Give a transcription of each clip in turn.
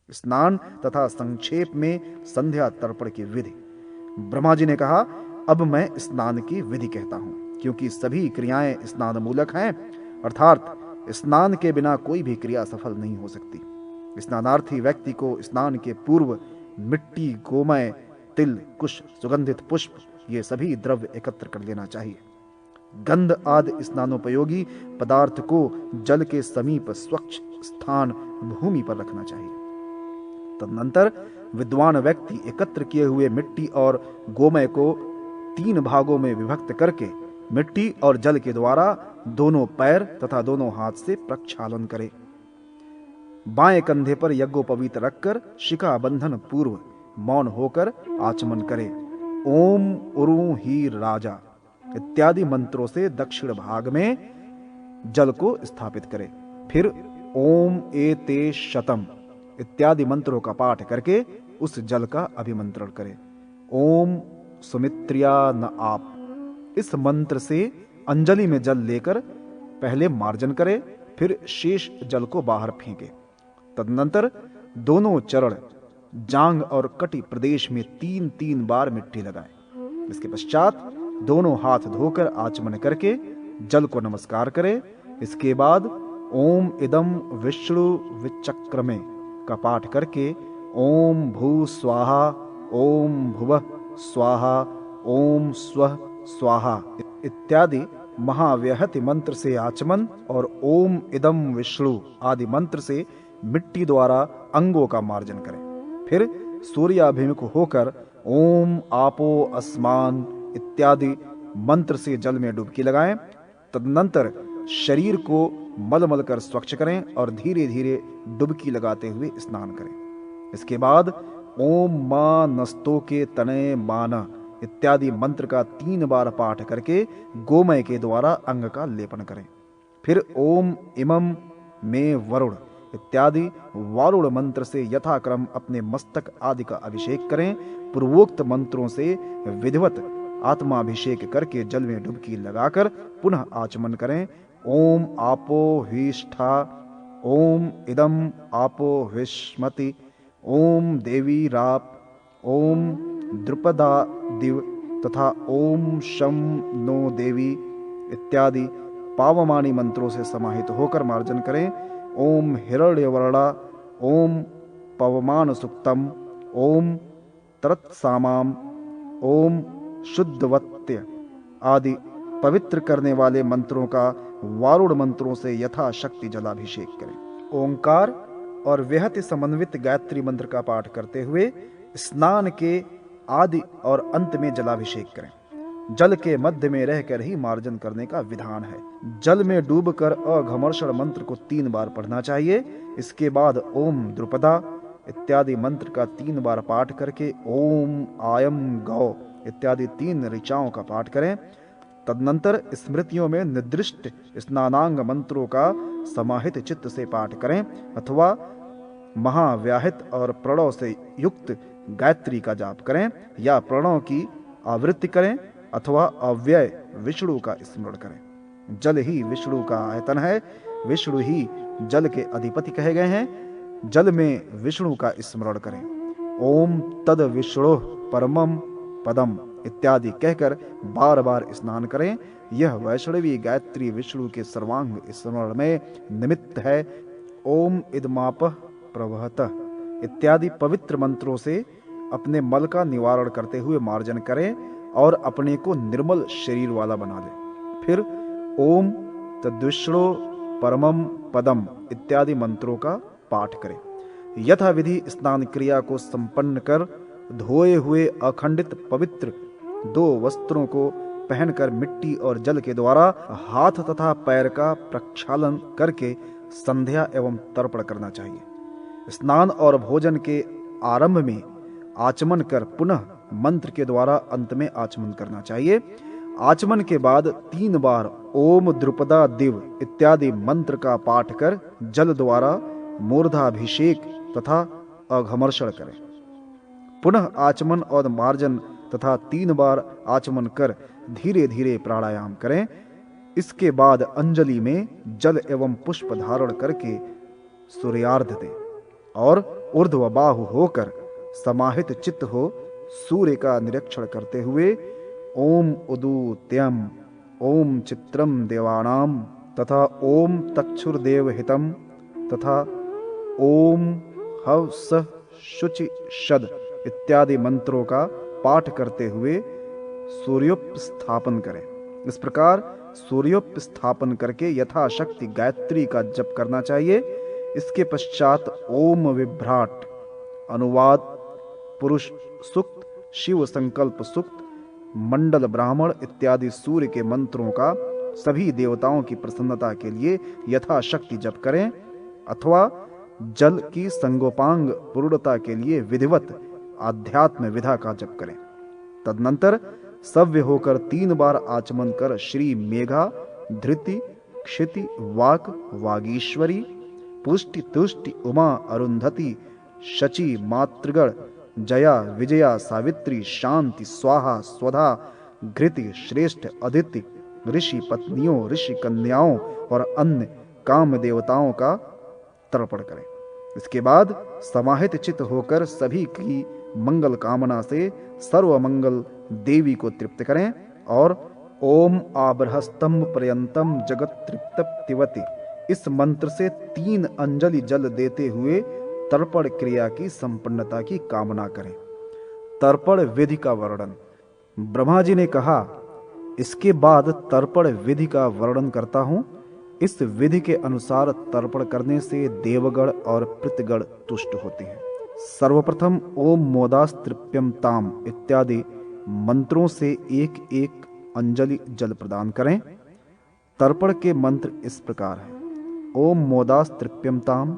स्नान तथा संक्षेप में संध्या तर्पण की विधि। ब्रह्मा जी ने कहा, अब मैं स्नान की विधि कहता हूं, क्योंकि सभी क्रियाएं स्नान मूलक हैं, अर्थात स्नान के बिना कोई भी क्रिया सफल नहीं हो सकती। स्नानार्थी व्यक्ति को स्नान के पूर्व मिट्टी, गोमय, तिल, कुश, सुगंधित पुष्प, ये सभी द्रव्य एकत्र कर लेना चाहिए। गंध आदि स्नानोपयोगी पदार्थ को जल के समीप स्वच्छ स्थान भूमि पर रखना चाहिए। तदनंतर विद्वान व्यक्ति एकत्र किए हुए मिट्टी और गोमय को 3 भागों में विभक्त करके मिट्टी और जल के द्वारा दोनों पैर तथा दोनों हाथ से प्रक्षालन करे। बाएं कंधे पर यज्ञोपवीत रखकर शिखा बंधन पूर्व मौन होकर आचमन करे। ओम उरु ही राजा इत्यादि मंत्रों से दक्षिण भाग में जल को स्थापित करे। फिर ओम एते शतम इत्यादि मंत्रों का पाठ करके उस जल का अभिमंत्रण करे। ओम सुमित्रिया न आप, इस मंत्र से अंजलि में जल लेकर पहले मार्जन करे, फिर शेष जल को बाहर फेंके। तदनंतर दोनों चरण, जांघ और कटी प्रदेश में 3-3 बार मिट्टी लगाए। इसके पश्चात दोनों हाथ धोकर आचमन करके जल को नमस्कार करे। इसके बाद ओम इदम विष्णु विचक्रमे का पाठ करके ओम भू स्वाहा, ओम भुवः स्वाहा, ओम स्वः स्वाहा इत्यादि महाव्यहति मंत्र से आचमन और ओम इदम विष्णु आदि मंत्र से मिट्टी द्वारा अंगों का मार्जन करें। फिर सूर्याभिमुख होकर ओम आपो अस्मान इत्यादि मंत्र से जल में डुबकी लगाएं। तदनंतर शरीर को मल कर स्वच्छ करें और धीरे धीरे डुबकी लगाते हुए स्नान करें। इसके बाद ओम मा नस्तो के तनय मान इत्यादि मंत्र का 3 बार पाठ करके गोमय के द्वारा अंग का लेपन करें। फिर ओम इमं में वरुण इत्यादि वारुण मंत्र से यथाक्रम अपने मस्तक आदि का अभिषेक करें। पूर्वोक्त मंत्रों से विधिवत आत्माभिषेक करके जल में डुबकी लगाकर पुनः आचमन करें। ओम आपो ह्विष्ठा, ओम इदम आपो ह्विष्मति, ओम देवी राप, ओम द्रुपदा दिव तथा ओम शम नो देवी इत्यादि पावमानी मंत्रों से समाहित होकर मार्जन करें। ओम हिरण्यवर्णा, ओम पवमान सुक्तम, ओम तरत्सामाम, ओम शुद्धवत्य आदि पवित्र करने वाले मंत्रों का वारुण मंत्रों से यथाशक्ति जलाभिषेक करें। ओंकार और व्यहति समन्वित गायत्री मंत्र का पाठ करते हुए स्नान के आदि और अंत में जलाभिषेक करें। जल के मध्य में रहकर ही मार्जन करने का विधान है। जल में डूबकर अघमर्षण मंत्र को 3 बार पढ़ना चाहिए। इसके बाद ओम द्रुपदा इत्यादि मंत्र का 3 बार पाठ करके ओम आयम गौ इत्यादि 3 ऋचाओं का पाठ करें। तदनंतर स्मृतियों में निर्दिष्ट स्नानांग मंत्रों का समाहित चित्त से पाठ करें अथवा महाव्याहित और प्रणव से युक्त गायत्री का जाप करें या प्रणव की आवृत्ति करें अथवा अव्यय विष्णु का स्मरण करें। जल ही विष्णु का आयतन है, विष्णु ही जल के अधिपति कहे गए हैं। जल में विष्णु का स्मरण करें। ओम तद विष्णु परमम पदम इत्यादि कहकर बार बार स्नान करें। यह वैष्णवी गायत्री विष्णु के सर्वांग स्मरण में निमित्त है। ओम इदमापः प्रवहतः इत्यादि पवित्र मंत्रों से अपने मल का निवारण करते हुए मार्जन करें और अपने को निर्मल शरीर वाला बना लें। फिर ओम तद्विष्णु परमम पदम इत्यादि मंत्रों का पाठ करें। यथा विधि स्नान क्रिया को संपन्न कर धोए हुए अखंडित पवित्र 2 वस्त्रों को पहनकर मिट्टी और जल के द्वारा हाथ तथा पैर का प्रक्षालन करके संध्या एवं तर्पण करना चाहिए। स्नान और भोजन के आरंभ में आचमन कर पुनः मंत्र के द्वारा अंत में आचमन करना चाहिए। आचमन के बाद 3 बार ओम द्रुपदा दिव इत्यादि मंत्र का पाठ कर जल द्वारा मूर्धाभिषेक तथा अघमर्षण करें। पुनः आचमन और मार्जन तथा 3 बार आचमन कर धीरे धीरे प्राणायाम करें। इसके बाद अंजलि में जल एवं पुष्प धारण करके सूर्यार्घ्य दें और ऊर्ध्वबाहु होकर समाहित चित्त हो सूर्य का निरीक्षण करते हुए ओम उदूत्यम, ओम चित्रम देवानाम तथा ओम तक्षुर्देव हितम तथा ओम हव स शुचि शद इत्यादि मंत्रों का पाठ करते हुए सूर्योपस्थापन करें। इस प्रकार सूर्योपस्थापन करके यथाशक्ति गायत्री का जप करना चाहिए। इसके पश्चात ओम विभ्राट, अनुवाद पुरुष सूक्त, शिव संकल्प सूक्त, मंडल ब्राह्मण इत्यादि सूर्य के मंत्रों का सभी देवताओं की प्रसन्नता के लिए यथाशक्ति जप करें, अथवा जल की संगोपांग पूर्णता के लिए विधिवत आध्यात्म विधा का जप करें। तदनंतर सव्य होकर 3 बार आचमन कर श्री मेघा, धृति, क्षिति, वाक, वागीश्वरी, पुष्टि, तुष्टि, उमा, अरुंधति, शची, मातृगण, जया, विजया, सावित्री, शांति, स्वाहा, स्वधा, घृति, श्रेष्ठ, अदिति, ऋषि पत्नियों, ऋषि कन्याओं और अन्य काम देवताओं का तर्पण करें। इसके बाद समाहित चित्त होकर सभी की मंगल कामना से सर्व मंगल देवी को तृप्त करें और ओम आबरहस्तंभ पर्यंतम जगत तृप्तिवती इस मंत्र से 3 अंजलि जल देते हुए तर्पण क्रिया की संपन्नता की कामना करें। तर्पण विधि का वर्णन। ब्रह्मा जी ने कहा, इसके बाद तर्पण विधि का वर्णन करता हूं। इस विधि के अनुसार तर्पण करने से देवगण और पितृगण तुष्ट होते हैं। सर्वप्रथम ओम मोदास्तृप्यम ताम इत्यादि मंत्रों से एक एक अंजलि जल प्रदान करें। तर्पण के मंत्र इस प्रकार हैं: ओम मोदास्तृप्यम ताम,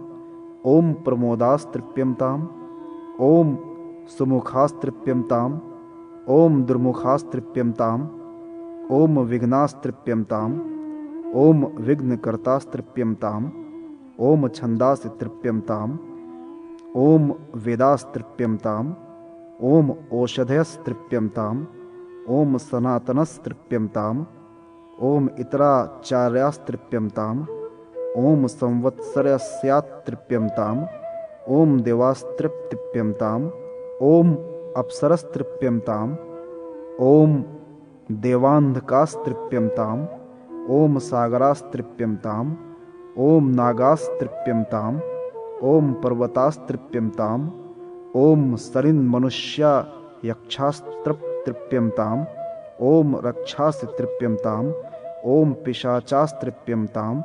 ओम प्रमोदास्तृप्यम ताम, ओम सुमुखास्तृप्यम ताम, ओम दुर्मुखास्तृप्यम ताम, ओम विघ्नास्तृप्यम ताम, ओम विघ्नकर्तास्तृप्यम ताम, ओम छंदास्तृप्यम ताम, ओम वेदास्तृप्यम ताम, ओम औषधयस्तृप्यम ताम, ओम सनातनस्तृप्यम ताम, ओम इतराचार्यास्तृप्यम ताम, ओम संवत्सरस्यातृप्यम ताम, ओम देवास्तृप्यम ताम, ओम अप्सरस्तृप्यम ताम, ओम देवांधकास्तृप्यम ताम, ओम सागरास्तृप्यम ताम, ओम नागास्तृप्यम ताम, ओम पर्वतास्तृप्यम ताम, ओम सरिन् मनुष्या यक्षास्तृप्यम ताम, ओम रक्षास्तृप्यम ताम, ओम पिशाचास्तृप्यम ताम,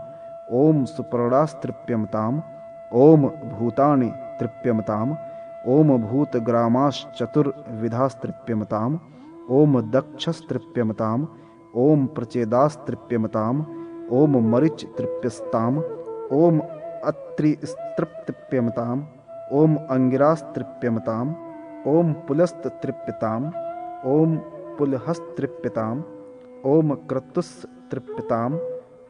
ओम सुपर्णास्तृप्यम ताम, ओम भूतानि तृप्यम ताम, ओम भूतग्रामाश्चतुर्विधास्तृप्यम ताम, ओम दक्षस्तृप्यम ताम, ओम प्रचेदास्तृप्यम ताम, ओम मरिच तृप्यस्ताम, ओम अत्रिस्तृप्यम ताम, ओम अंगिरास्तृप्यम ताम, ओम पुलस्तृप्यताम, ओम पुलहस्तृप्यताम, ओम क्रतुस्तृप्यताम,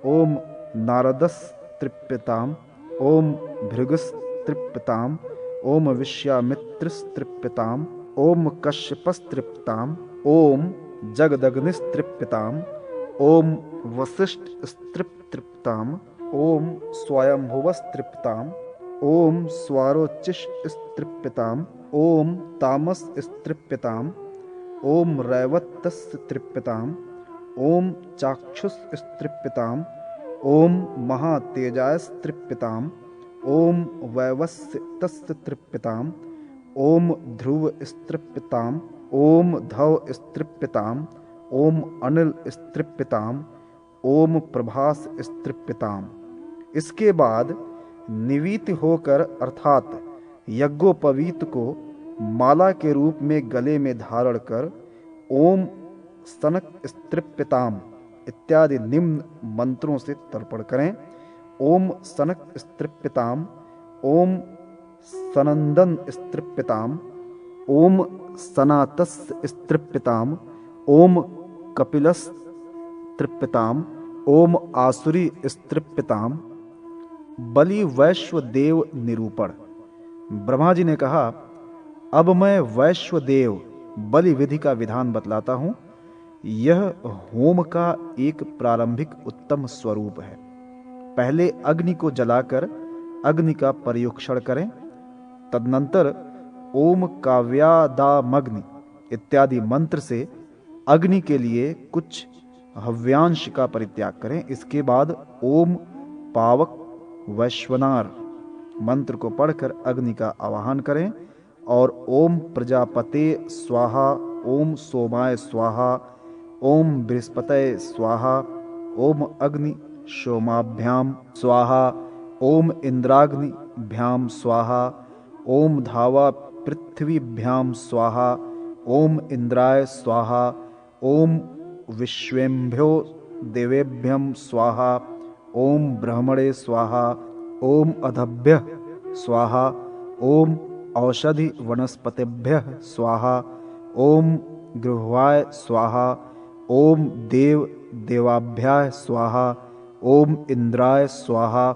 ओम नारदस्तृप्यताम, ओम भृगस्तृप्यताम, ओम विश्वामित्रस्तृप्यताम, ओम कश्यपस्तृप्यताम, ओम जगदग्निस्तृप्यताम, ओम वसिष्ठस्तृप्यताम, ओम स्वयंभुवस्तृप्यताम, ओम स्वारोचिषस्तृप्यताम, ओम तामसस्तृप्यताम, ओम रैवतस्तृप्यताम, ओम चाक्षुषस्तृप्यताम, ओम महातेजायस्तृप्यताम, ओम वैवस्वतस्तृप्यताम, ओम ध्रुवस्तृप्यताम, ओम धवस्तृप्यताम, ओम अनिलस्तृप्यताम, ओम प्रभासस्तृप्यताम। इसके बाद निवीत होकर अर्थात यज्ञोपवीत को माला के रूप में गले में धारण कर ओम सनकस्तृप्यताम इत्यादि निम्न मंत्रों से तर्पण करें। ओम सनकस्तृप्यताम, ओम सनंदन स्तृप्यताम, ओम सनातस्तृप्यताम, ओम कपिलस्तृप्यताम, ओम आसुरी स्तृप्यताम। बलि वैश्वदेव निरूपण। ब्रह्मा जी ने कहा, अब मैं वैश्वदेव बलि विधि का विधान बतलाता हूं। यह होम का एक प्रारंभिक उत्तम स्वरूप है। पहले अग्नि को जलाकर अग्नि का परीक्षण करें, तदनंतर ओम काव्यादामग्नि इत्यादि मंत्र से अग्नि के लिए कुछ हव्यांश का परित्याग करें। इसके बाद ओम पावक वैश्वनार मंत्र को पढ़कर अग्नि का आवाहन करें और ओम प्रजापते स्वाहा, ओम सोमाय स्वाहा, ओम बृहस्पतये स्वाहा, ओम अग्नि सोमाभ्याम स्वाहा, ओम इंद्राग्निभ्याम स्वाहा, ओम धावा पृथ्वीभ्याम स्वाहा, ओम इंद्राय स्वाहा, ओम विश्वेभ्यो देवेभ्यं स्वाहा, ओम ब्रह्मणे स्वाहा, ओम अधभ्यः स्वाहा, ओम औषधि वनस्पतिभ्यः स्वाहा, ओम गृह्वाय स्वाहा, ओम देव देवाभ्याय स्वाहा, ओम इंद्राय स्वाहा,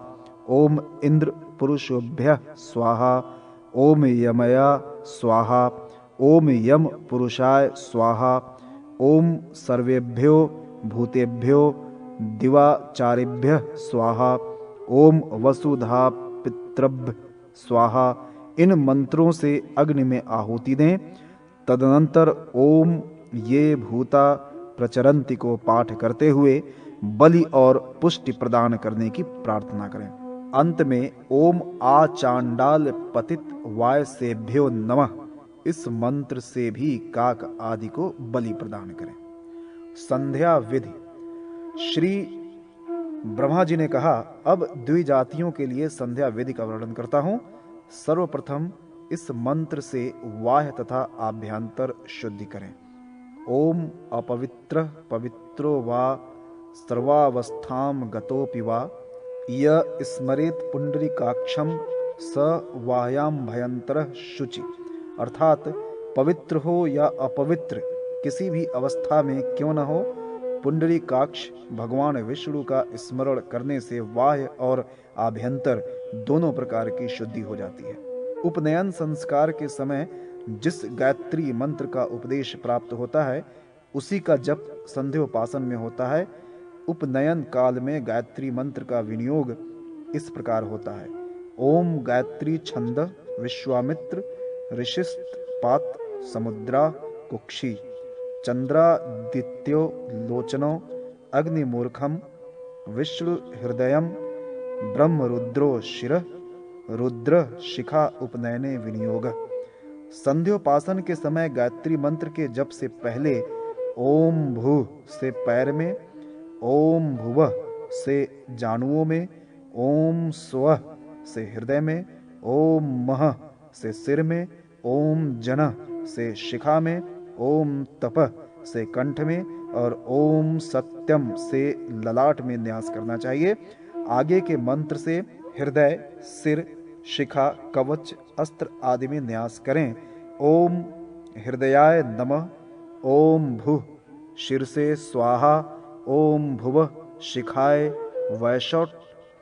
ओम इंद्र पुरुषोभ्यः स्वाहा, ओम यमया स्वाहा, ओम यम पुरुषाय स्वाहा, ओम सर्वेभ्यो भूतेभ्यो दिवाचारेभ्यः स्वाहा, ओम वसुधा पितृभ्य स्वाहा। इन मंत्रों से अग्नि में आहुति दें। तदनंतर ओम ये भूता प्रचरंति को पाठ करते हुए बलि और पुष्टि प्रदान करने की प्रार्थना करें। अंत में ओम आचांडाल पतित वायसेभ्यो नमः इस मंत्र से भी काक आदि को बलि प्रदान करें। संध्या विधि। श्री ब्रह्मा जी ने कहा, अब द्विजातियों के लिए संध्या विधि का वर्णन करता हूं। सर्वप्रथम इस मंत्र से बाह्य तथा आभ्यंतर शुद्धि करें। ओम अपवित्र पवित्रो वा सर्वावस्थां गतोपि वा य स्मरेत पुंडरीकाक्षम स वायां भयंतर शुचि। अर्थात पवित्र हो या अपवित्र किसी भी अवस्था में क्यों न हो, पुंडरीकाक्ष भगवान विष्णु का स्मरण करने से बाह्य और आभ्यंतर दोनों प्रकार की शुद्धि हो जाती है। उपनयन संस्कार के समय जिस गायत्री मंत्र का उपदेश प्राप्त होता है उसी का जप संध्योपासन में होता है। उपनयन काल में गायत्री मंत्र का विनियोग इस प्रकार होता है। ओम गायत्री छंद विश्वामित्र ऋषिस्त पात समुद्रा कुक्षी चंद्रादित्यो लोचनो अग्निमूर्खम विष्णु हृदयम ब्रह्मरुद्रो शिरः रुद्र शिखा उपनयने विनियोग। संध्योपासन के समय गायत्री मंत्र के जप से पहले ओम भू से पैर में, ओम भुवः से जानुओं में, ओम स्वः से हृदय में, ओम महः से सिर में, ओम जनः से शिखा में, ओम तपः से कंठ में और ओम सत्यम से ललाट में न्यास करना चाहिए। आगे के मंत्र से हृदय, सिर, शिखा, कवच, अस्त्र आदि में न्यास करें। ओम हृदयाय नमः, ओम भुः शीर्षे स्वाहा, ओम भुवः शिखाय वैशौट,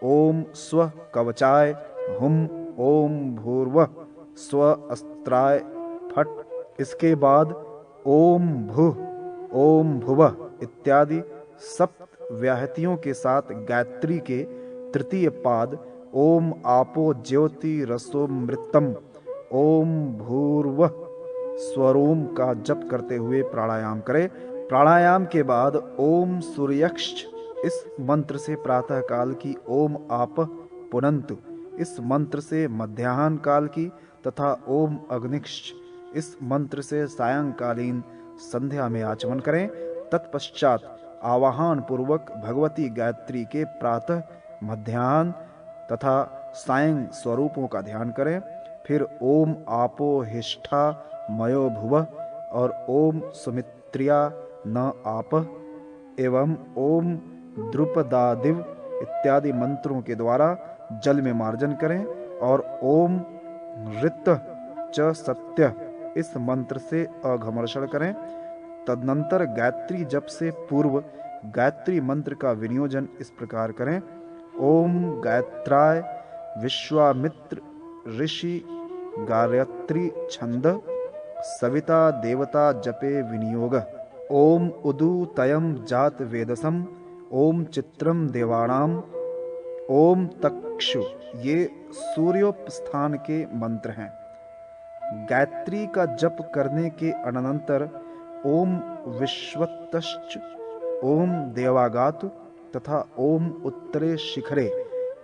ओम स्व कवचाय हुम, ओम भूर्वः स्व अस्त्राय फट। इसके बाद ओम भुः, ओम भुवः इत्यादि सप्त व्याहतियों के साथ गायत्री के तृतीय पाद ओम आपो ज्योति रसोमृतम, ओम भूर्वः स्वरोम का जप करते हुए प्राणायाम करें। प्राणायाम के बाद ओम सूर्यक्ष इस मंत्र से प्रातः काल की, ओम आप पुनन्तु इस मंत्र से मध्याह्न काल की तथा ओम अग्निक्ष इस मंत्र से सायंकालीन संध्या में आचमन करें। तत्पश्चात आवाहन पूर्वक भगवती गायत्री के प्रातः, मध्याह्न तथा सायं स्वरूपों का ध्यान करें। फिर ओम आपो हिष्ठा मयो भुवः और ओम सुमित्रिया न आपः एवं ओम द्रुपदादिव इत्यादि मंत्रों के द्वारा जल में मार्जन करें और ओम ऋत च सत्य इस मंत्र से अघमर्षण करें। तदनंतर गायत्री जप से पूर्व गायत्री मंत्र का विनियोजन इस प्रकार करें। ओम गायत्राय विश्वामित्र ऋषि गायत्री छंद सविता देवता जपे विनियोग। ओम उदूतयम जात वेदसम, ओम चित्रम देवाणाम, ओम तक्षु ये सूर्योपस्थान के मंत्र हैं। गायत्री का जप करने के अनंतर ओम विश्वतश्च, ओम देवागातु तथा ओम उत्तरे शिखरे,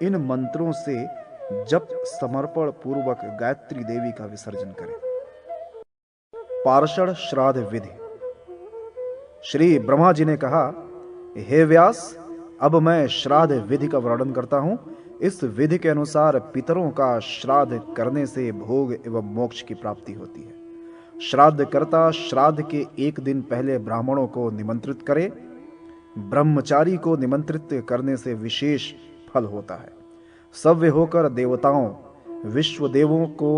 इन मंत्रों से जप समर्पण पूर्वक गायत्री देवी का विसर्जन करें। पार्षण श्राद्ध विधि। श्री ब्रह्मा जी ने कहा, हे व्यास, अब मैं श्राद्ध विधि का वर्णन करता हूं। इस विधि के अनुसार पितरों का श्राद्ध करने से भोग एवं मोक्ष की प्राप्ति होती है। श्राद्धकर्ता श्राद्ध के एक दिन पहले ब्राह्मणों को निमंत्रित करे। ब्रह्मचारी को निमंत्रित करने से विशेष फल होता है। सव्य होकर देवताओं, विश्व देवों को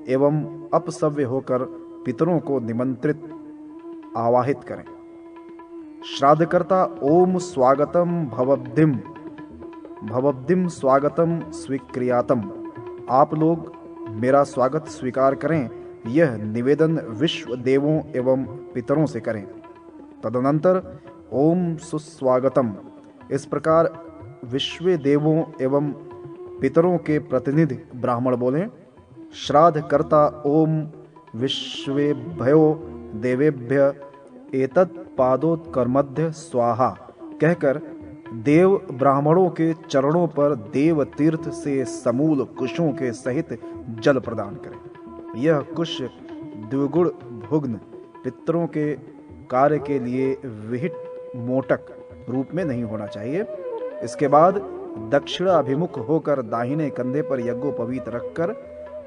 एवं अपसव्य होकर पितरों को निमंत्रित आवाहित करें। श्राद्धकर्ता ओम स्वागतम भवब्धिम, भवब्धिम स्वागतम स्वीक्रियातम, आप लोग मेरा स्वागत स्वीकार करें, यह निवेदन विश्व देवों एवं पितरों से करें। तदनंतर ओम सुस्वागतम, इस प्रकार विश्व देवों एवं पितरों के प्रतिनिधि ब्राह्मण बोलें। श्राद्धकर्ता ओम विश्वेभ्यो देवेभ्य एतत् पादोत्कर्मध्य स्वाहा कहकर देव ब्राह्मणों के चरणों पर देव तीर्थ से समूल कुशों के सहित जल प्रदान करें। यह कुश द्विगुण भुग्न पितरों के कार्य के लिए विहित मोटक रूप में नहीं होना चाहिए। इसके बाद दक्षिणाभिमुख होकर दाहिने कंधे पर यज्ञोपवीत रखकर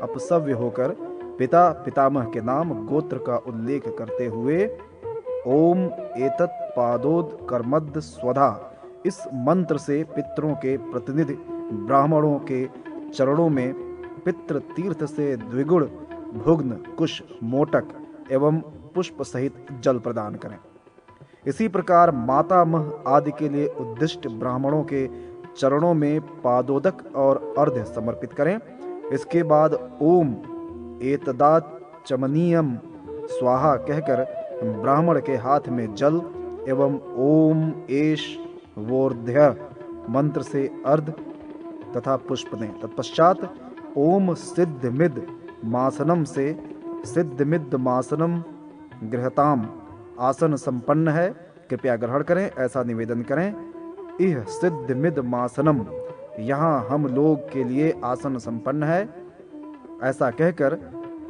अपसव्य होकर पिता पितामह के नाम गोत्र का उल्लेख करते हुए ओम एतत् पादोत्कर्मध्य स्वधा, इस मंत्र से पितरों के प्रतिनिधि ब्राह्मणों के चरणों में पितृ तीर्थ से द्विगुण भुग्न कुश मोटक एवं पुष्प सहित जल प्रदान करें। इसी प्रकार मातामह आदि के लिए उद्दिष्ट ब्राह्मणों के चरणों में पादोदक और अर्घ्य समर्पित करें। इसके बाद ओम एतदाचमनीयम स्वाहा कहकर ब्राह्मण के हाथ में जल एवं ओम एष वोर्ध्य मंत्र से अर्ध तथा पुष्प दें। तत्पश्चात ओम सिद्धमिद मासनम से सिद्धमिद मासनम गृहताम, आसन संपन्न है, कृपया ग्रहण करें, ऐसा निवेदन करें। इह सिद्धमिद मासनम, यहाँ हम लोग के लिए आसन संपन्न है, ऐसा कहकर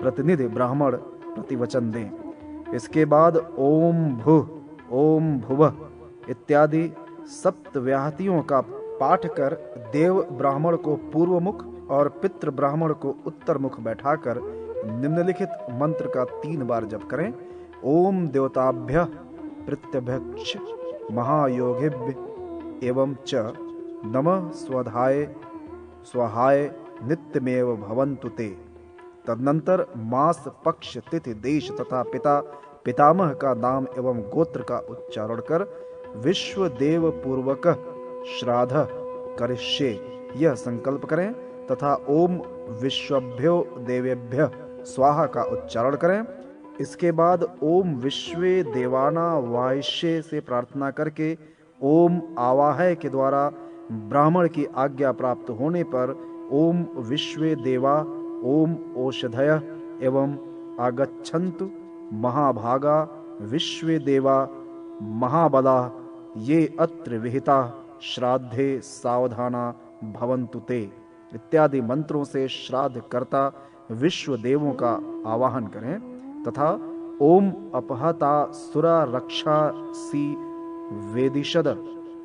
प्रतिनिधि ब्राह्मण प्रतिवचन दें। इसके बाद ओम भुः, ओम भुवः इत्यादि सप्तव्याहतियों का पाठ कर देव ब्राह्मण को पूर्व मुख और पितृ ब्राह्मण को उत्तर मुख बैठाकर निम्नलिखित मंत्र का 3 बार जप करें। ओम देवताभ्यः प्रत्यभ्यक्ष महायोगिभ्य एवं च नमः स्वधाय स्वाहाय नित्यमेव भवन्तु ते। तदनंतर मास पक्ष तिथि देश तथा पिता पितामह का नाम एवं गोत्र का उच्चारण कर विश्व देव पूर्वक श्राद्ध करिष्ये यह संकल्प करें तथा ओम विश्वभ्यो देवेभ्य स्वाहा का उच्चारण करें। इसके बाद ओम विश्वे देवाना वाहिष्ये से प्रार्थना करके ओम आवाहय के द्वारा ब्राह्मण की आज्ञा प्राप्त होने पर ओम विश्वे देवा ओम ओषधय एवं आगच्छन्तु महाभागा विश्वे देवा महाबला ये अत्र विहिता श्राद्धे सावधाना भवन्तु ते इत्यादि मंत्रों से श्राद्ध कर्ता विश्व देवों का आवाहन करें तथा ओम अपहता सुरा रक्षा सी वेदिशद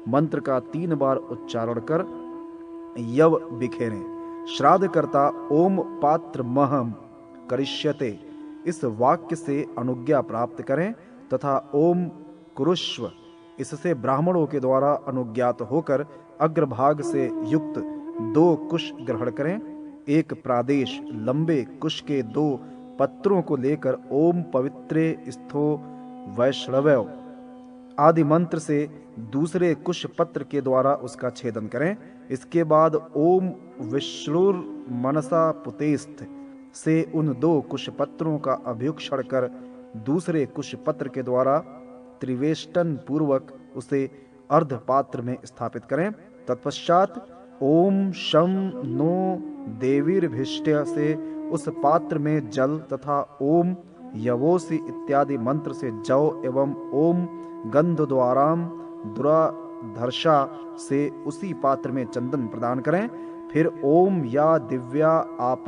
मंत्र का 3 बार उच्चारण कर यव बिखेरें। श्राद्ध कर्ता ओम पात्र महम करिष्यते इस वाक्य से अनुज्ञा प्राप्त करें तथा ओम कुरुष्व इससे ब्राह्मणों के द्वारा अनुज्ञात होकर अग्रभाग से युक्त 2 कुश ग्रहण करें। एक प्रादेश लंबे कुश के 2 पत्रों को लेकर ओम पवित्रे स्थो वैष्णव आदि मंत्र से दूसरे कुश पत्र के द्वारा उसका छेदन करें। इसके बाद ओम विष्णुर मनसा पुतेस्थ से उन 2 कुश पत्रों का अभ्युक्षण कर दूसरे कुश पत्र के द्वारा त्रिवेष्टन पूर्वक उसे अर्ध पात्र में स्थापित करें। तत्पश्चात ओम शम नो देवीर्भिष्ट्य से उस पात्र में जल तथा ओम यवोसी इत्यादि मंत्र से जौ एवं ओम गंध द्वाराम दुराधर्षा से उसी पात्र में चंदन प्रदान करें। फिर ओम या दिव्या आप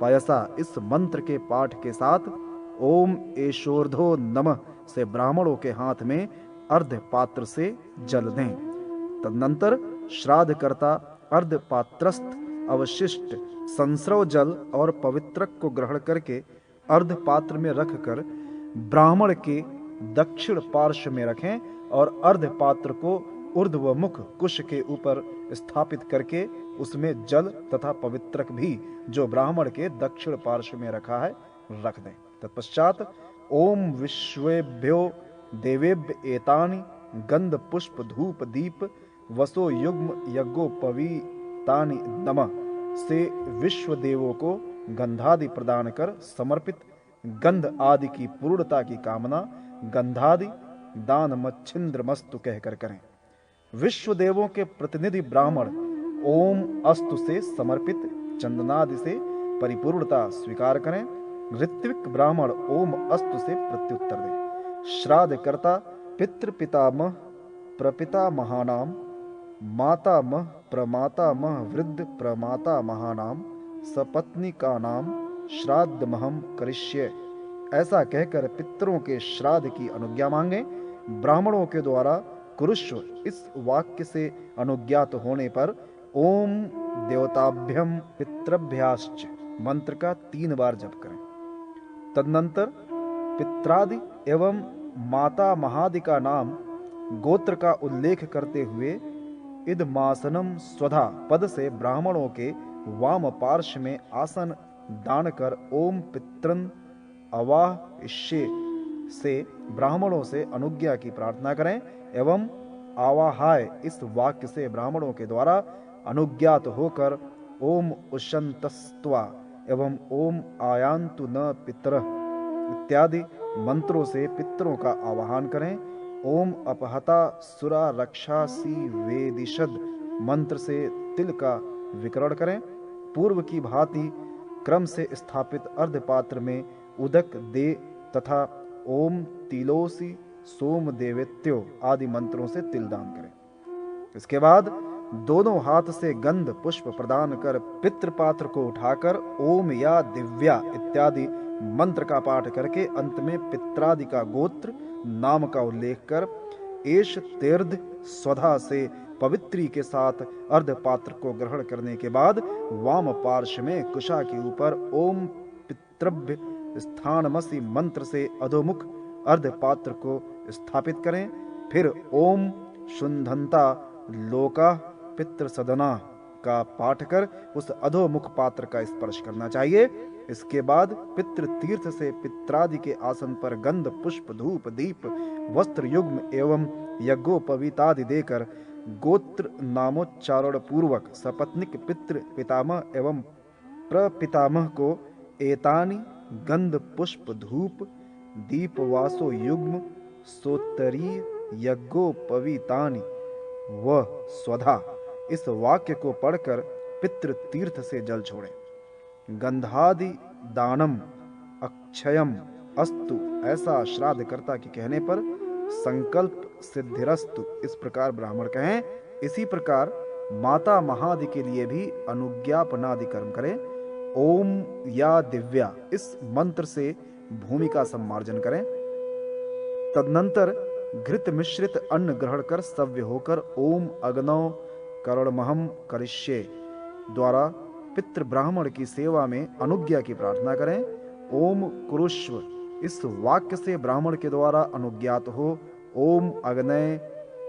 पयसा इस मंत्र के पाठ के साथ ओम एशोर्धो नमः से ब्राह्मणों के हाथ में अर्ध पात्र से जल दें। तदनंतर श्राद्ध कर्ता अर्ध पात्रस्थ अवशिष्ट संस्रव जल और पवित्रक को ग्रहण करके अर्ध पात्र में रखकर ब्राह्मण के दक्षिण पार्श्व में रखें और अर्ध पात्र को ऊर्ध्वमुख कुश के ऊपर स्थापित करके उसमें जल तथा पवित्रक भी जो ब्राह्मण के दक्षिण पार्श्व में रखा है रख दें। तत्पश्चात ओम विश्वेभ्यो देवेभ्य एतानि गंध पुष्प धूप दीप वसो युग्म यज्ञोपवीतानि नमः से विश्व देवों को गंधादि प्रदान कर समर्पित गंध आदि की पूर्णता की कामना गंधादि दान मच्छिंद्र मस्तु कहकर करें। विश्व देवों के प्रतिनिधि ब्राह्मण ओम अस्तु से समर्पित चंदनादि से परिपूर्णता स्वीकार करें। ऋत्विक ब्राह्मण ओम अस्तु से प्रत्युत्तर दें। श्राद्ध कर्ता पितृ पितामह प्रपितामहानाम मातामह प्रमातामह वृद्ध प्रमातामहानाम सपत्निकानाम श्राद्धमहम करिष्ये ऐसा कहकर पितरों के श्राद्ध की अनुज्ञा मांगे। ब्राह्मणों के द्वारा कुरुष्व इस वाक्य से अनुज्ञात होने पर ओम देवताभ्यम पितृभ्याश्च मंत्र का 3 बार जप करें। तदनंतर पित्रादि एवं माता महादि का नाम गोत्र का उल्लेख करते हुए इदमासनम स्वधा पद से ब्राह्मणों के वाम पार्श्व में आसन दान कर ओम पितरन अवाहिष्ये से ब्राह्मणों से अनुज्ञा की प्रार्थना करें एवं आवाहाय इस वाक्य से ब्राह्मणों के द्वारा अनुज्ञात होकर ओम उशंतस्त्वा एवं ओम आयांतु न पितरः इत्यादि मंत्रों से पितरों का आवाहन करें। ओम अपहता सुरा रक्षासी वेदिशद मंत्र से तिल का विकरण करें। पूर्व की भांति क्रम से स्थापित अर्धपात्र में उदक दे तथा ओम तिलोसी सोम देवेत्यो आदि मंत्रों से तिल दान करें। इसके बाद दोनों हाथ से गंध पुष्प प्रदान कर पितृपात्र को उठाकर ओम या दिव्या इत्यादि मंत्र का पाठ करके अंत में पित्रादि का गोत्र नाम का उल्लेख कर एश तीर्थ स्वधा से पवित्री के साथ अर्धपात्र को ग्रहण करने के बाद वाम पार्श्व में कुशा के ऊपर ओम पितृभ्य स्थानमसि मंत्र से अधोमुख अर्धपात्र को स्थापित करें। फिर ओम शुंधंता लोका पितृ सदना का पाठ कर उस अधोमुख पात्र का स्पर्श करना चाहिए। इसके बाद पितृ तीर्थ से पित्रादि के आसन पर गंध पुष्प धूप दीप वस्त्र युग्म एवं यज्ञोपवीतादि देकर गोत्र नामोच्चारण पूर्वक सपत्निक पितृ पितामह एवं प्रपितामह को एतानि गंध पुष्प धूप दीप वासो युग्म सोत्तरीय यज्ञोपवीतानि व स्वधा इस वाक्य को पढ़कर पितृ तीर्थ से जल छोड़ें। गंधादि दानम अक्षयम अस्तु ऐसा श्राद्धकर्ता के कहने पर संकल्प सिद्धिरस्तु इस प्रकार ब्राह्मण कहें। इसी प्रकार माता महादि के लिए भी अनुज्ञापनादि कर्म करें। ओम या दिव्या इस मंत्र से भूमि का सम्मार्जन करें। तदनंतर घृत मिश्रित अन्न ग्रहण कर सव्य होकर ओम अग्नौ करणमहम करिष्ये द्वारा पितृ ब्राह्मण की सेवा में अनुज्ञा की प्रार्थना करें। ओम कुरुष्व इस वाक्य से ब्राह्मण के द्वारा अनुज्ञात हो ओम अग्नय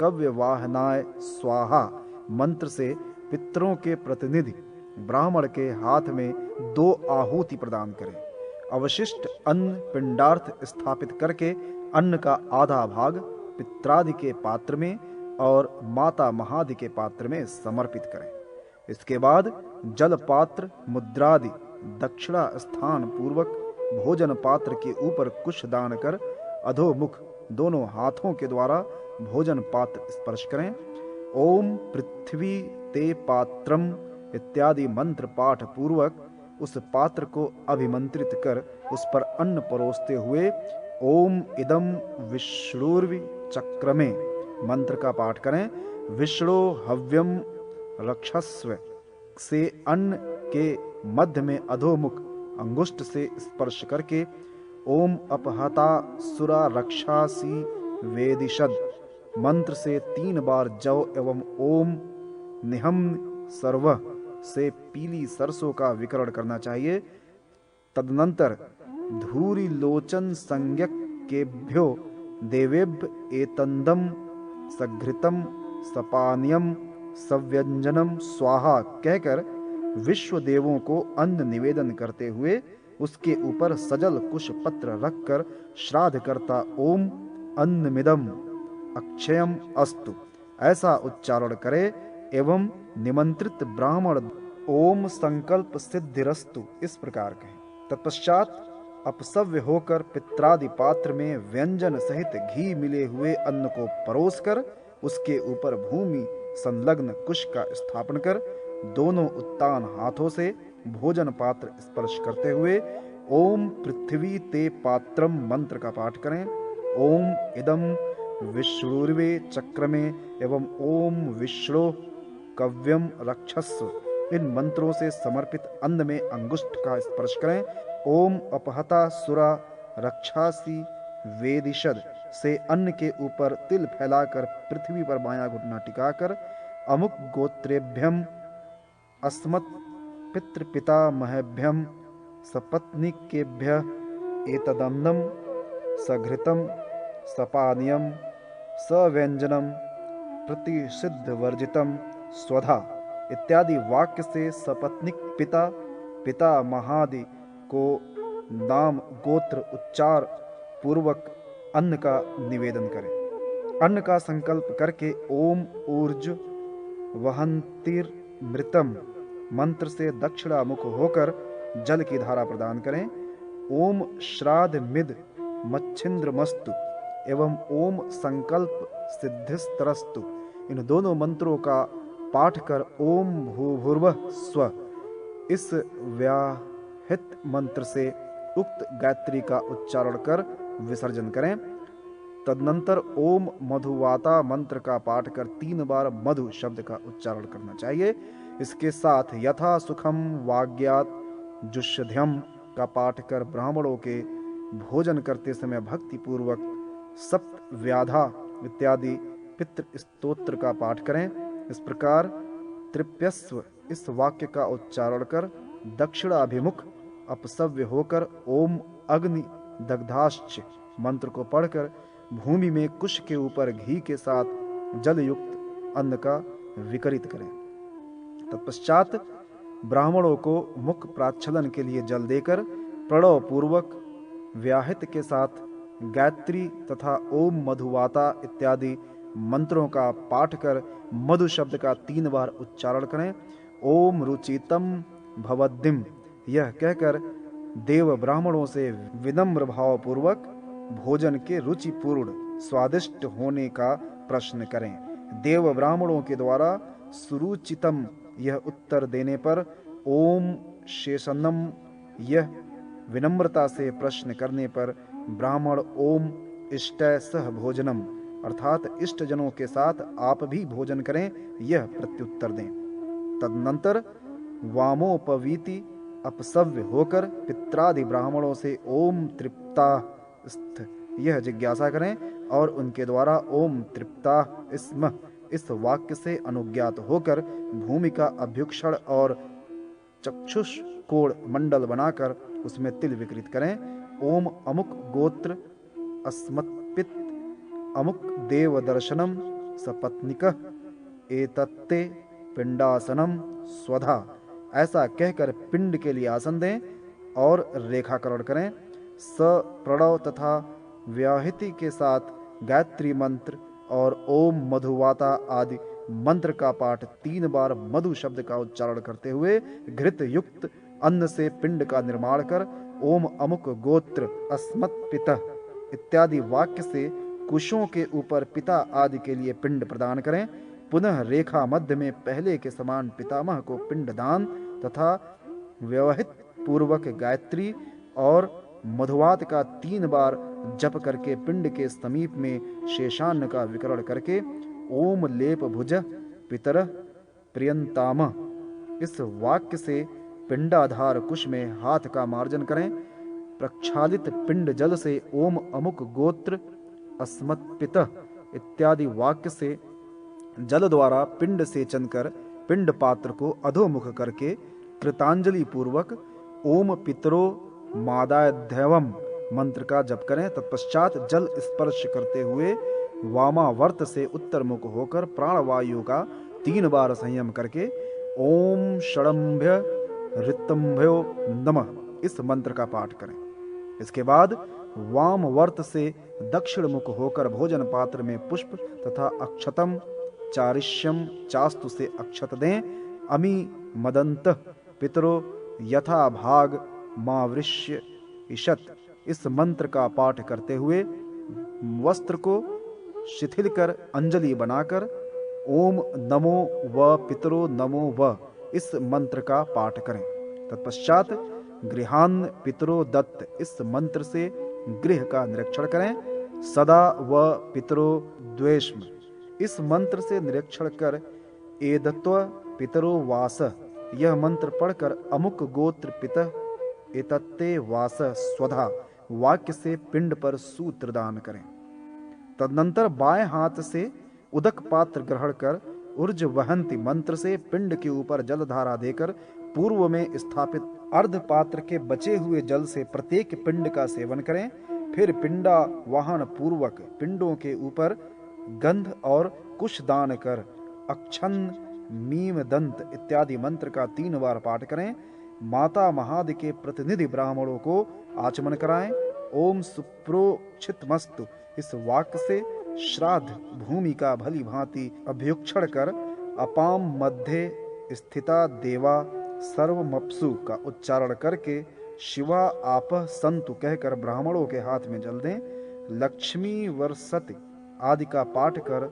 कव्यवाहनाय स्वाहा मंत्र से पितरों के प्रतिनिधि ब्राह्मण के हाथ में 2 आहुति प्रदान करें। अवशिष्ट अन्न पिंडार्थ स्थापित करके अन्न का आधा भाग पित्रादि के पात्र में और माता महादि के पात्र में समर्पित करें। इसके बाद जल पात्र मुद्रादि दक्षिणा स्थान पूर्वक भोजन पात्र के ऊपर कुश दान कर अधोमुख दोनों हाथों के द्वारा भोजन पात्र स्पर्श करें। ओम पृथ्वी ते पात्रम इत्यादि मंत्र पाठ पूर्वक उस पात्र को अभिमंत्रित कर उस पर अन्न परोसते हुए ओम इदम विष्णुर्वि चक्रमे मंत्र का पाठ करें। विष्णु हव्यम रक्षस्व से अन्न के मध्य में अधोमुख अंगुष्ठ से स्पर्श करके ओम अपहता सुरा रक्षासी वेदिशद मंत्र से 3 बार जौ एवं ओम निहम सर्व से पीली सरसों का विकरण करना चाहिए। तदनंतर धूरी लोचन संज्ञक केभ्यो देवेभ्य एतंदम सघृतम सपानियम सव्यंजनम स्वाहा कहकर विश्व देवों को अन्न निवेदन करते हुए उसके ऊपर सजल कुश पत्र रखकर श्राद्ध करता ओम अन्नमिदम अक्षयम अस्तु ऐसा उच्चारण करे एवं निमंत्रित ब्राह्मण ओम संकल्प सिद्धिरस्तु इस प्रकार कहें। तत्पश्चात अपसव्य होकर पित्रादि पात्र में व्यंजन सहित घी मिले हुए अन्न को परोसकर उसके ऊपर भूमि संलग्न कुश का स्थापन कर दोनों उत्तान हाथों से भोजन पात्र स्पर्श करते हुए ओम पृथ्वी ते पात्रम मंत्र का पाठ करें। ओम इदम विष्णुर्वे चक्रमे एवं ओम विष्णु कव्यम रक्षस्व इन मंत्रों से समर्पित अन्न में अंगुष्ठ का स्पर्श करें। ओम अपहता सुरा रक्षासी वेदिशद से अन्न के ऊपर तिल फैलाकर पृथ्वी पर बायां घुटना टिकाकर अमुक गोत्रेभ्यम अस्मत् पितृपितामहेभ्यम सपत्निकेभ्य एतदन्नम सघृतम सपानीयम सव्यंजनम प्रतिषिद्ध वर्जितम स्वधा इत्यादि वाक्य से सपत्निक पिता पितामहादि को नाम गोत्र उच्चार पूर्वक अन्न का निवेदन करें। अन्न का संकल्प करके ओम ऊर्ज वहंतिर्मृतम मंत्र से दक्षिणामुख होकर जल की धारा प्रदान करें। ओम श्राद्ध मिद मच्छिंद्रमस्तु एवं ओम संकल्प सिद्धिस्तरस्तु इन दोनों मंत्रों का पाठ कर ओम भूभुर्वः स्व इस व्याहित मंत्र से उक्त गायत्री का उच्चारण कर विसर्जन करें। तदनंतर ओम मधुवाता मंत्र का पाठ कर 3 बार मधु शब्द का उच्चारण करना चाहिए। इसके साथ यथा सुखम वाग्यात जुष्यध्यम का पाठ कर ब्राह्मणों के भोजन करते समय भक्ति पूर्वक सप्त व्याधा इत्यादि पितृ स्तोत्र का पाठ करें। इस प्रकार तृप्यस्व इस वाक्य का उच्चारण कर दक्षिणाभिमुख अपसव्य होकर ओम अग्नि दग्धाश्च मंत्र को पढ़कर भूमि में कुश के ऊपर घी के साथ जल युक्त अन्न का विकरित करें। तत्पश्चात ब्राह्मणों को मुख प्राच्छलन के लिए जल देकर प्रणव पूर्वक व्याहित के साथ गायत्री तथा ओम मधुवाता इत्यादि मंत्रों का पाठ कर मधु शब्द का 3 बार उच्चारण करें। ओम रुचितम भवद्दिम यह कहकर देव ब्राह्मणों से विनम्र भाव पूर्वक भोजन के रुचिपूर्ण स्वादिष्ट होने का प्रश्न करें। देव ब्राह्मणों के द्वारा सुरुचितम यह उत्तर देने पर ओम शेषन्नम यह विनम्रता से प्रश्न करने पर ब्राह्मण ओम इष्टय सह भोजनम अर्थात इष्ट जनों के साथ आप भी भोजन करें यह प्रत्युत्तर दें। तदनंतर वामोपवीति अपसव्य होकर पित्रादि ब्राह्मणों से ओम तृप्ता स्थ यह जिज्ञासा करें और उनके द्वारा ओम तृप्ता स्म इस वाक्य से अनुज्ञात होकर भूमि का अभ्युक्षण और चक्षुष कोण मंडल बनाकर उसमें तिल विकृत करें। ओम अमुक गोत्र अस्मत्पित अमुक देव दर्शनम सपत्निक एतत्ते पिंडासनम स्वधा ऐसा कहकर पिंड के लिए आसन दें और रेखाकरण करें। स प्रणव तथा व्याहृति के साथ गायत्री मंत्र और ओम मधुवाता आदि मंत्र का पाठ 3 बार मधु शब्द का उच्चारण करते हुए घृत युक्त अन्न से पिंड का निर्माण कर ओम अमुक गोत्र अस्मत् पितः इत्यादि वाक्य से कुशों के ऊपर पिता आदि के लिए पिंड प्रदान करें। पुनः रेखा मध्य में पहले के समान पितामह को पिंड दान तथा व्यवहित पूर्वक गायत्री और मधुवात का 3 बार जप करके पिंड के समीप में शेषान्न का विकरण करके ओम लेप भुज पितर प्रियंताम इस वाक्य से पिंडाधार कुश में हाथ का मार्जन करें। प्रक्षालित पिंड जल से ओम अमुक गोत्र अस्मत्पित इत्यादि वाक्य से जल द्वारा पिंड सेचन कर पिंड पात्र को अधोमुख करके कृतांजलि पूर्वक ओम पितरो मादाध्यवम मंत्र का जप करें। तत्पश्चात जल स्पर्श करते हुए वामावर्त से उत्तर मुख होकर प्राणवायु का 3 बार संयम करके ओम षडंभ्य ऋतंभ्यो नमः इस मंत्र का पाठ करें। इसके बाद वामवर्त से दक्षिण मुख होकर भोजन पात्र में पुष्प तथा अक्षतम चारिष्यम चास्तु से अक्षत दें। अमी मदंत पितरो यथा भाग मावृष्य ईशत इस मंत्र का पाठ करते हुए वस्त्र को शिथिल कर अंजलि बनाकर ओम नमो व पितरो नमो व इस मंत्र का पाठ करें। तत्पश्चात गृहान पितरो दत्त इस मंत्र से गृह का निरीक्षण करें। सदा व पितरो द्वेष्म इस मंत्र से निरीक्षण कर एदत्व पितरो वास यह मंत्र पढ़कर अमुक गोत्र पितः एतत्ते वास स्वधा वाक्य से पिंड पर सूत्र दान करें। तदनंतर बाएं हाथ से उदक पात्र ग्रहण कर ऊर्ज वहंती मंत्र से पिंड के ऊपर जलधारा देकर पूर्व में स्थापित अर्ध पात्र के बचे हुए जल से प्रत्येक पिंड का सेवन करें। फिर पिंडा वाहन पूर्वक पिंडों के ऊपर गंध और कुश दान कर अक्षन्न मीम दंत इत्यादि मंत्र का 3 बार पाठ करें। माता महादि के प्रतिनिधि ब्राह्मणों को आचमन कराएं। ओम सुप्रोक्षितमस्तु इस वाक्य से श्राद्ध भूमि का भली भांति अभ्युक्षण कर अपाम मध्य स्थिता देवा सर्वमप्सु का उच्चारण करके शिवा आपः संतु कहकर ब्राह्मणों के हाथ में जल दें। लक्ष्मी वर्षति आदि का पाठ कर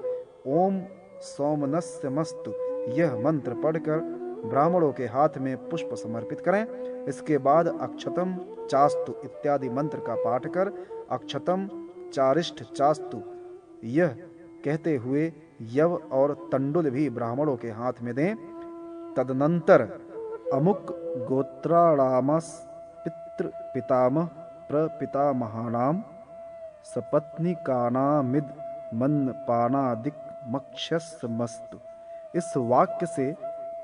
ओम सोमनस्य मस्तु यह मंत्र पढ़कर ब्राह्मणों के हाथ में पुष्प समर्पित करें। इसके बाद अक्षतम चास्तु इत्यादि मंत्र का पाठ कर अक्षतम चारिष्ठ चास्तु यह कहते हुए यव और तंडुल भी ब्राह्मणों के हाथ में दें। तदनंतर अमुक गोत्राणामस पितृ पितामह प्रपितामहानाम सपत्निकानामिद मन्नपानादिक मक्षस्मस्तु इस वाक्य से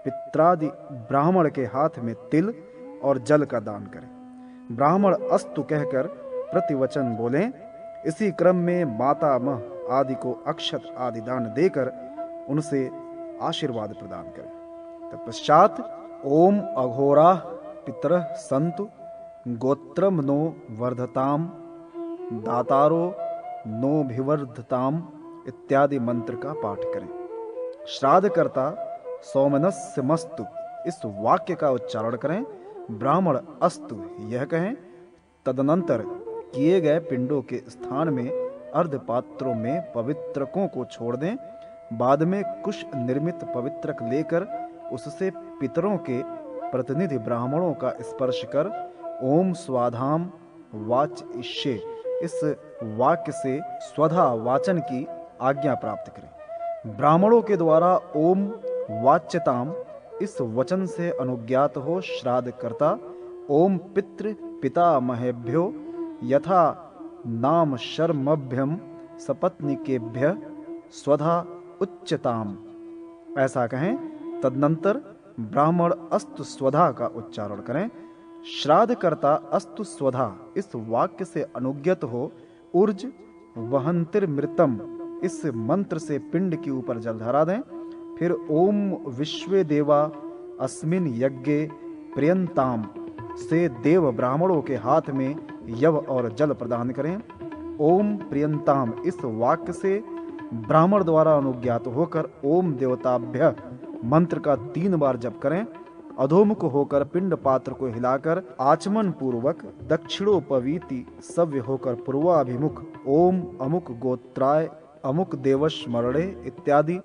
पित्रादि ब्राह्मण के हाथ में तिल और जल का दान करें। ब्राह्मण अस्तु कहकर प्रतिवचन बोलें। इसी क्रम में मातामह आदि को अक्षत आदि दान देकर उनसे आशीर्वाद प्रदान करें। तत्पश्चात ओम अघोरा पितरः संतु गोत्रम नो वर्धताम दातारो नो भिवर्धताम इत्यादि मंत्र का पाठ करें। श्राद्ध कर्ता सोमनस्य मस्तु इस वाक्य का उच्चारण करें। ब्राह्मण अस्तु यह कहें। तदनंतर किए गए पिंडों के स्थान में अर्ध पात्रों में पवित्रकों को छोड़ दें। बाद में कुश निर्मित पवित्रक लेकर उससे पितरों के प्रतिनिधि ब्राह्मणों का स्पर्श कर ओम स्वाधाम वाच इष्ये इस वाक्य से स्वधा वाचन की आज्ञा प्राप्त करें। ब्राह्मणों के द्वारा ओम वाच्यताम इस वचन से अनुज्ञात हो श्राद्ध करता ओम पितृ पितामहेभ्यो यथा नाम शर्मभ्यम सपत्निकेभ्य स्वधा उच्चताम ऐसा कहें। तदनंतर ब्राह्मण अस्तु स्वधा का उच्चारण करें। श्राद्ध करता अस्तु स्वधा इस वाक्य से अनुज्ञत हो ऊर्ज वहंतिर्मृतम इस मंत्र से पिंड के ऊपर जलधारा दें। फिर ओम विश्वे देवा अस्मिन यज्ञे प्रियंताम से देव ब्राह्मणों के हाथ में यव और जल प्रदान करें। ओम प्रियंताम इस वाक्य से ब्राह्मण द्वारा अनुज्ञात होकर ओम देवताभ्य मंत्र का 3 बार जप करें। अधोमुख होकर पिंड पात्र को हिलाकर आचमन पूर्वक दक्षिणोपवीति सव्य होकर पूर्वाभिमुख ओम अमुक गोत्राय अमुक देवस्मरणे इत्यादि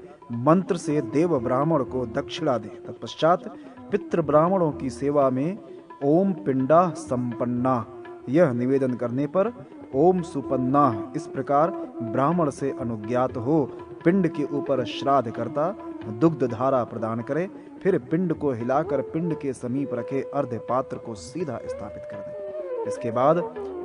मंत्र से देव ब्राह्मण को दक्षिणा दे। तत्पश्चात पितृ ब्राह्मणों की सेवा में ओम पिंडा संपन्ना, यह निवेदन करने पर ओम सुपन्ना, इस प्रकार ब्राह्मण से अनुज्ञात हो पिंड के ऊपर श्राद्ध करता दुग्ध धारा प्रदान करे। फिर पिंड को हिलाकर पिंड के समीप रखे अर्ध पात्र को सीधा स्थापित कर दे। इसके बाद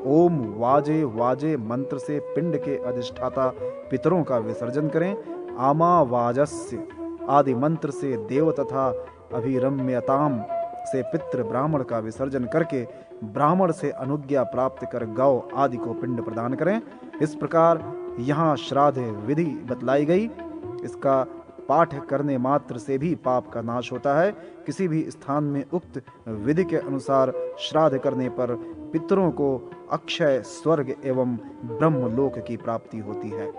ओम वाजे वाजे मंत्र से पिंड के अधिष्ठाता पितरों का विसर्जन करें। आमा वाजस्य आदि मंत्र से देव तथा अभिरम्यताम से पितृ ब्राह्मण का विसर्जन करके ब्राह्मण से अनुज्ञा प्राप्त कर गौ आदि को पिंड प्रदान करें। इस प्रकार यहाँ श्राद्ध विधि बतलाई गई। इसका पाठ करने मात्र से भी पाप का नाश होता है। किसी भी स्थान में उक्त विधि के अनुसार श्राद्ध करने पर पितरों को अक्षय स्वर्ग एवं ब्रह्मलोक की प्राप्ति होती है।